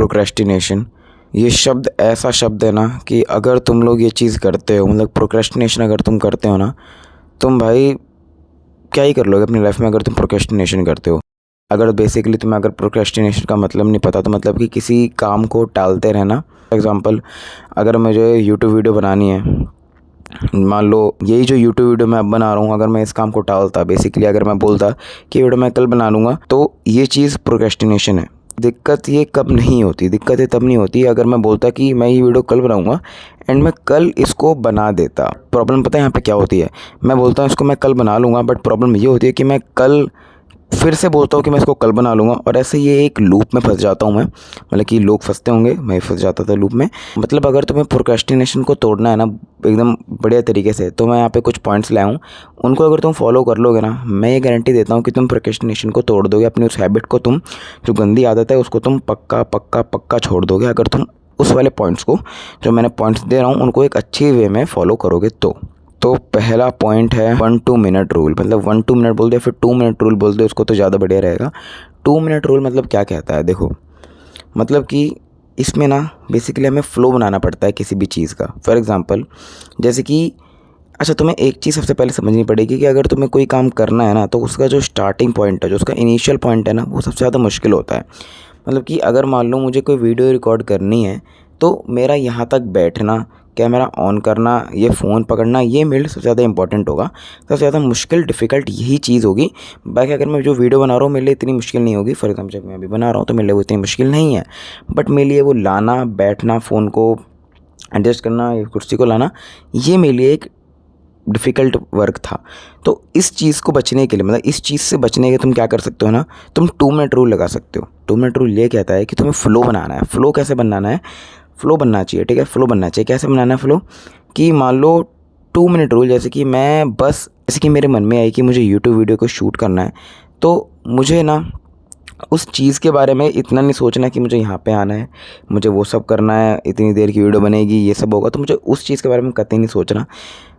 Procrastination, ये शब्द ऐसा शब्द है ना कि अगर तुम लोग ये चीज़ करते हो, मतलब प्रोक्रेस्टिनेशन अगर तुम करते हो ना, तुम भाई क्या ही कर लोगे अपनी लाइफ में अगर तुम प्रोक्रेस्टिनेशन करते हो। अगर बेसिकली तुम्हें अगर प्रोक्रेस्टिनेशन का मतलब नहीं पता, तो मतलब कि किसी काम को टालते रहना। फॉर एग्ज़ाम्पल, अगर मुझे यूट्यूब वीडियो बनानी है, मान लो यही जो यूट्यूब वीडियो मैं अब बना रहा हूँ, अगर मैं इस काम को टालता, बेसिकली अगर मैं बोलता कि वीडियो मैं कल बना लूँगा, तो ये चीज़ प्रोक्रेस्टिनेशन है। दिक्कत ये कब नहीं होती, दिक्कत ये तब नहीं होती अगर मैं बोलता कि मैं ये वीडियो कल बनाऊँगा एंड मैं कल इसको बना देता। प्रॉब्लम पता है यहाँ पे क्या होती है? मैं बोलता हूँ इसको मैं कल बना लूँगा, बट प्रॉब्लम ये होती है कि मैं कल फिर से बोलता हूँ कि मैं इसको कल बना लूँगा, और ऐसे ये एक लूप में फंस जाता हूँ मैं। मतलब कि लोग फंसते होंगे, मैं फंस जाता था लूप में। मतलब अगर तुम्हें प्रोक्रेस्टिनेशन को तोड़ना है ना एकदम बढ़िया तरीके से, तो मैं यहाँ पे कुछ पॉइंट्स लाया हूँ। उनको अगर तुम फॉलो कर लोगे ना, मैं ये गारंटी देता हूँ कि तुम प्रोक्रेस्टिनेशन को तोड़ दोगे। अपनी उस हैबिट को, तुम जो गंदी आदत है उसको तुम पक्का पक्का पक्का छोड़ दोगे, अगर तुम उस वाले पॉइंट्स को, जो मैंने पॉइंट्स दे रहा हूँ, उनको एक अच्छी वे में फॉलो करोगे तो पहला पॉइंट है 1-2 मिनट रूल। मतलब 1-2 मिनट बोल दे, फिर 2 मिनट रूल बोल दे, उसको तो ज़्यादा बढ़िया रहेगा। 2 मिनट रूल मतलब क्या कहता है? देखो, मतलब कि इसमें ना बेसिकली हमें फ़्लो बनाना पड़ता है किसी भी चीज़ का। फॉर एग्ज़ाम्पल, जैसे कि अच्छा, तुम्हें एक चीज़ सबसे पहले समझनी पड़ेगी कि अगर तुम्हें कोई काम करना है ना, तो उसका जो स्टार्टिंग पॉइंट है, जो उसका इनिशियल पॉइंट है ना, वो सबसे ज़्यादा मुश्किल होता है। मतलब कि अगर मान लो मुझे कोई वीडियो रिकॉर्ड करनी है, तो मेरा यहाँ तक बैठना, कैमरा ऑन करना, ये फ़ोन पकड़ना, ये मेरे लिए सबसे ज़्यादा इंपॉर्टेंट होगा। सबसे ज़्यादा मुश्किल डिफ़िकल्ट यही चीज़ होगी। बाकी अगर मैं जो वीडियो बना रहा हूँ मेरे लिए इतनी मुश्किल नहीं होगी। फॉर एग्ज़ाम्पल, जब मैं अभी बना रहा हूँ तो मेरे लिए वो इतनी मुश्किल नहीं है, बट मेरे लिए वो लाना, बैठना, फ़ोन को एडजस्ट करना, या कुर्सी को लाना, ये मेरे लिए एक डिफ़िकल्ट वर्क था। तो इस चीज़ को बचने के लिए, मतलब इस चीज़ से बचने के तुम क्या कर सकते हो ना, तुम 2 मिनट रूल लगा सकते हो। 2 मिनट रूल ये कहता है कि तुम्हें फ़्लो बनाना है। फ़्लो कैसे बनाना है? फ़्लो बनना चाहिए, ठीक है? फ़्लो बनना चाहिए। कैसे बनाना है फ़्लो? कि मान लो 2 मिनट रूल, जैसे कि मैं बस, जैसे कि मेरे मन में आई कि मुझे यूट्यूब वीडियो को शूट करना है, तो मुझे ना उस चीज़ के बारे में इतना नहीं सोचना कि मुझे यहाँ पे आना है, मुझे वो सब करना है, इतनी देर की वीडियो बनेगी, ये सब होगा, तो मुझे उस चीज़ के बारे में कतई नहीं सोचना।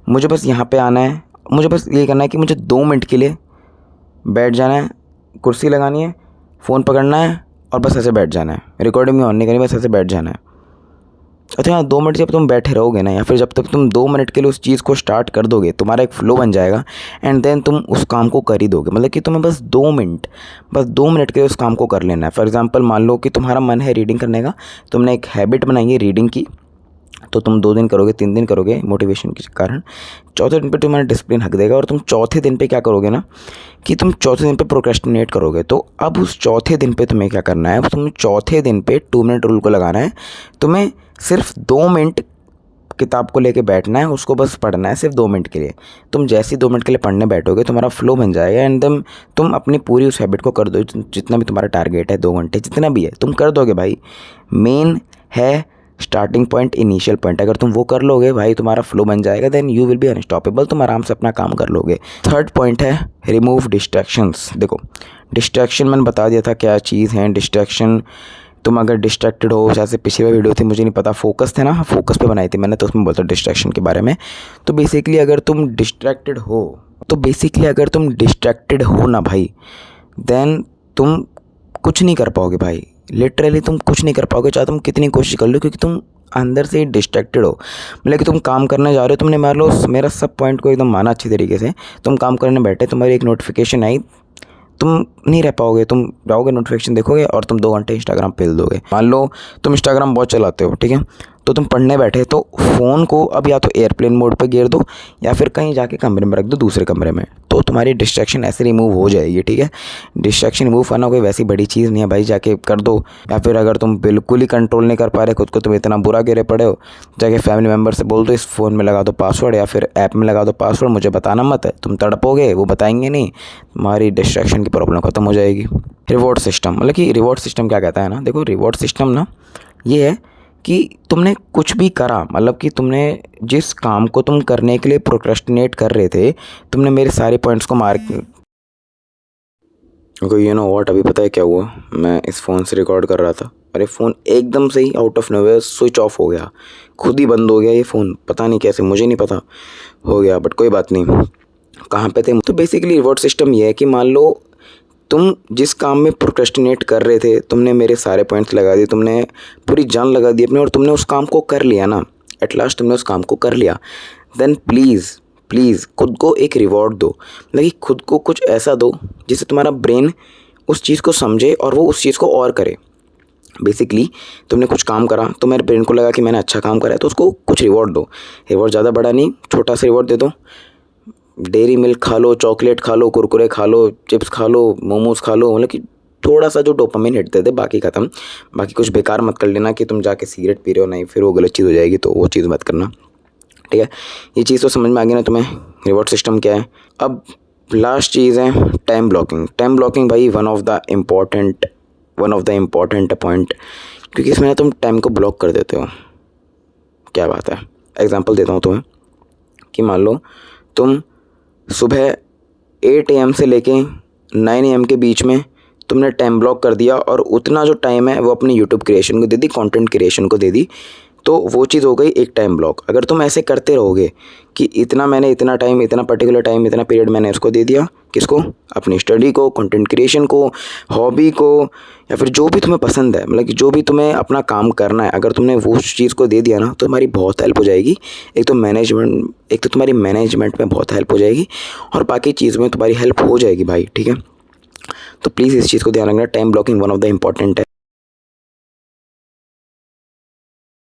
मुझे बस यहाँ पे आना है, मुझे बस ये करना है कि मुझे 2 मिनट के लिए बैठ जाना है, कुर्सी लगानी है, फ़ोन पकड़ना है और बस ऐसे बैठ जाना है। रिकॉर्डिंग में ऑन नहीं करनी, बस ऐसे बैठ जाना है। अच्छा हाँ, 2 मिनट जब तुम बैठे रहोगे ना, या फिर जब तक तुम 2 मिनट के लिए उस चीज़ को स्टार्ट कर दोगे, तुम्हारा एक फ़्लो बन जाएगा एंड देन तुम उस काम को कर ही दोगे। मतलब कि तुम्हें बस 2 मिनट के लिए उस काम को कर लेना है। फॉर एग्ज़ाम्पल, मान लो कि तुम्हारा मन है रीडिंग करने का, तुमने एक हैबिट बनाई है रीडिंग की, तो तुम 2 दिन करोगे, 3 दिन करोगे मोटिवेशन के कारण। चौथे दिन पे तुम्हारा डिसिप्लिन हक देगा और तुम चौथे दिन पे क्या करोगे ना, कि तुम चौथे दिन पे प्रोक्रेस्टिनेट करोगे। तो अब उस चौथे दिन पे तुम्हें क्या करना है? तुम्हें चौथे दिन पे 2 मिनट रूल को लगाना है। तुम्हें सिर्फ 2 मिनट किताब को लेके बैठना है, उसको बस पढ़ना है सिर्फ 2 मिनट के लिए। तुम जैसे ही 2 मिनट के लिए पढ़ने बैठोगे, तुम्हारा फ़्लो बन जाएगा एंड देन तुम अपनी पूरी उस हैबिट को कर दो। जितना भी तुम्हारा टारगेट है, 2 घंटे जितना भी है, तुम कर दोगे भाई। मेन है स्टार्टिंग पॉइंट, इनिशियल पॉइंट, अगर तुम वो कर लोगे भाई, तुम्हारा फ़्लो बन जाएगा, then you will be unstoppable. तुम आराम से अपना काम कर लोगे। थर्ड पॉइंट है रिमूव डिस्ट्रैक्शंस। देखो, डिस्ट्रैक्शन मैंने बता दिया था क्या चीज़ है। डिस्ट्रैक्शन, तुम अगर डिस्ट्रैक्टेड हो, जैसे पिछली वाली वीडियो थी, मुझे नहीं पता, फोकस थे ना, फोकस पे बनाई थी मैंने, तो उसमें बोलता डिस्ट्रैक्शन के बारे में। तो बेसिकली अगर तुम डिस्ट्रैक्टेड हो ना भाई, देन तुम कुछ नहीं कर पाओगे भाई। लिटरली तुम कुछ नहीं कर पाओगे, चाहे तुम कितनी कोशिश कर लो, क्योंकि तुम अंदर से ही डिस्ट्रैक्टेड हो। मतलब कि तुम काम करने जा रहे हो, तुमने मान लो मेरा सब पॉइंट को एकदम माना अच्छी तरीके से, तुम काम करने बैठे, तुम्हारी एक नोटिफिकेशन आई, तुम नहीं रह पाओगे, तुम जाओगे नोटिफिकेशन देखोगे और तुम 2 घंटे इंस्टाग्राम पेल दोगे। मान लो तुम इंस्टाग्राम बहुत चलाते हो, ठीक है, तो तुम पढ़ने बैठे, तो फ़ोन को अब या तो एयरप्लेन मोड पे गिर दो, या फिर कहीं जाके कमरे में रख दो, दूसरे कमरे में, तो तुम्हारी डिस्ट्रैक्शन ऐसे रिमूव हो जाएगी, ठीक है। डिस्ट्रैक्शन रिमूव करना कोई वैसी बड़ी चीज़ नहीं है भाई, जाके कर दो। या फिर अगर तुम बिल्कुल ही कंट्रोल नहीं कर पा रहे खुद को, तुम इतना बुरा गिरे पड़े हो, जाके फैमिली मेम्बर से बोल दो इस फ़ोन में लगा दो पासवर्ड, या फिर ऐप में लगा दो पासवर्ड, मुझे बताना मत है। तुम तड़पोगे, वो बताएंगे नहीं, तुम्हारी डिस्ट्रैक्शन की प्रॉब्लम ख़त्म हो जाएगी। रिवॉर्ड सिस्टम, मतलब कि रिवॉर्ड सिस्टम क्या कहता है ना, देखो रिवॉर्ड सिस्टम ना ये है कि तुमने कुछ भी करा, मतलब कि तुमने जिस काम को तुम करने के लिए प्रोक्रेस्टिनेट कर रहे थे, तुमने मेरे सारे पॉइंट्स को मार, यू नो व्हाट, अभी पता है क्या हुआ? मैं इस फ़ोन से रिकॉर्ड कर रहा था, अरे फ़ोन एकदम से ही out of nowhere switch off हो गया, खुद ही बंद हो गया ये फ़ोन, पता नहीं कैसे, मुझे नहीं पता हो गया, बट कोई बात नहीं। कहाँ पे थे? तो बेसिकली रिवॉर्ड सिस्टम ये है कि मान लो तुम जिस काम में प्रोक्रेस्टिनेट कर रहे थे, तुमने मेरे सारे पॉइंट्स लगा दिए, तुमने पूरी जान लगा दी अपने और तुमने उस काम को कर लिया ना, एट लास्ट तुमने उस काम को कर लिया, देन प्लीज़ प्लीज़ खुद को एक रिवॉर्ड दो। मतलब कि खुद को कुछ ऐसा दो जिससे तुम्हारा ब्रेन उस चीज़ को समझे और वो उस चीज़ को और करे। बेसिकली तुमने कुछ काम करा तो मेरे ब्रेन को लगा कि मैंने अच्छा काम करा है, तो उसको कुछ रिवॉर्ड दो। रिवॉर्ड ज़्यादा बड़ा नहीं, छोटा सा रिवॉर्ड दे दो। डेयरी मिल्क खा लो, चॉकलेट खा लो, कुरकुरे खा लो, चिप्स खा लो, मोमोज़ खा लो, मतलब कि थोड़ा सा जो डोपामिन हिट दे दे, बाकी ख़त्म। बाकी कुछ बेकार मत कर लेना कि तुम जाके सिगरेट पी रहे हो, नहीं फिर वो गलत चीज़ हो जाएगी, तो वो चीज़ मत करना, ठीक है। ये चीज़ तो समझ में आ गई ना तुम्हें, रिवॉर्ड सिस्टम क्या है। अब लास्ट चीज़ है टाइम ब्लॉकिंग। टाइम ब्लॉकिंग भाई one of the important point, क्योंकि इसमें ना तुम टाइम को ब्लॉक कर देते हो। क्या बात है, एग्जांपल देता हूँ तुम्हें कि मान लो तुम सुबह 8 AM से लेके 9 AM के बीच में तुमने टाइम ब्लॉक कर दिया और उतना जो टाइम है वो अपनी यूट्यूब क्रिएशन को दे दी, कंटेंट क्रिएशन को दे दी, तो वो चीज़ हो गई एक टाइम ब्लॉक। अगर तुम ऐसे करते रहोगे कि इतना टाइम, इतना पर्टिकुलर टाइम, इतना पीरियड मैंने उसको दे दिया, किसको, अपनी स्टडी को, कंटेंट क्रिएशन को, हॉबी को, या फिर जो भी तुम्हें पसंद है, मतलब कि जो भी तुम्हें अपना काम करना है, अगर तुमने वो चीज़ को दे दिया ना, तो तुम्हारी बहुत हेल्प हो जाएगी। एक तो तुम्हारी मैनेजमेंट में बहुत हेल्प हो जाएगी और बाकी चीज़ में तुम्हारी हेल्प हो जाएगी भाई, ठीक है। तो प्लीज़ इस चीज़ को ध्यान रखना, time blocking one of the important है।